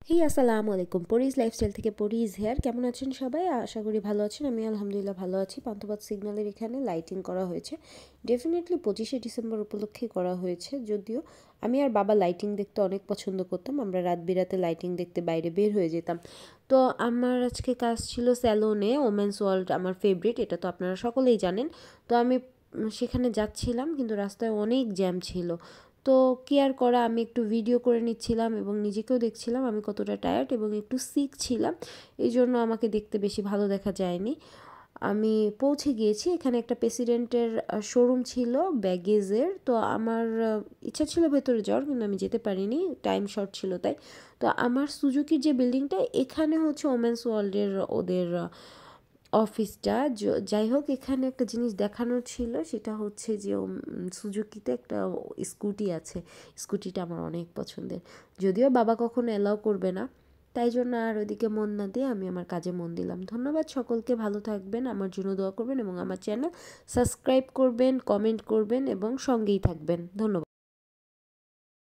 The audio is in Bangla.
হেই আসসালামু আলাইকুম, পরিজ লাইফস্টাইল থেকে পরিজ হেয়ার। কেমন আছেন সবাই? আশা করি ভালো আছেন। আমি আলহামদুলিল্লাহ ভালো আছি। পান্থপথ সিগন্যালের এখানে লাইটিং করা হয়েছে, ডেফিনেটলি 25শে ডিসেম্বর উপলক্ষে করা হয়েছে। যদিও আমি আর বাবা লাইটিং দেখতে অনেক পছন্দ করতাম, আমরা রাত বিরাতে লাইটিং দেখতে বাইরে বের হয়ে যেতাম। তো আমার আজকে কাজ ছিল স্যালোনে, ওমেন্স ওয়ার্ল্ড আমার ফেভারিট, এটা তো আপনারা সকলেই জানেন। তো আমি সেখানে যাচ্ছিলাম, কিন্তু রাস্তায় অনেক জ্যাম ছিল। তো কেয়ার করা, আমি একটু ভিডিও করে নিচ্ছিলাম এবং নিজেকেও দেখছিলাম আমি কতটা টায়ার্ড এবং একটু সিক ছিলাম, এই জন্য আমাকে দেখতে বেশি ভালো দেখা যায়নি। আমি পৌঁছে গিয়েছি, এখানে একটা প্রেসিডেন্টের শোরুম ছিল ব্যাগেজের। তো আমার ইচ্ছা ছিল ভেতরে যাওয়ার, কিন্তু আমি যেতে পারিনি, টাইম শর্ট ছিল তাই। তো আমার সুজুকির যে বিল্ডিংটা, এখানে হচ্ছে ওমেন্স ওয়ার্ল্ডের ওদের অফিসটা। যাই হোক, এখানে একটা জিনিস দেখানোর ছিল, সেটা হচ্ছে যে সুজুকিতে একটা স্কুটি আছে। স্কুটিটা আমার অনেক পছন্দের, যদিও বাবা কখনো অ্যালাউ করবে না, তাই জন্য আর ওইদিকে মন না দিয়ে আমি আমার কাজে মন দিলাম। ধন্যবাদ সকলকে, ভালো থাকবেন, আমার জন্য দোয়া করবেন এবং আমার চ্যানেল সাবস্ক্রাইব করবেন, কমেন্ট করবেন এবং সঙ্গেই থাকবেন। ধন্যবাদ।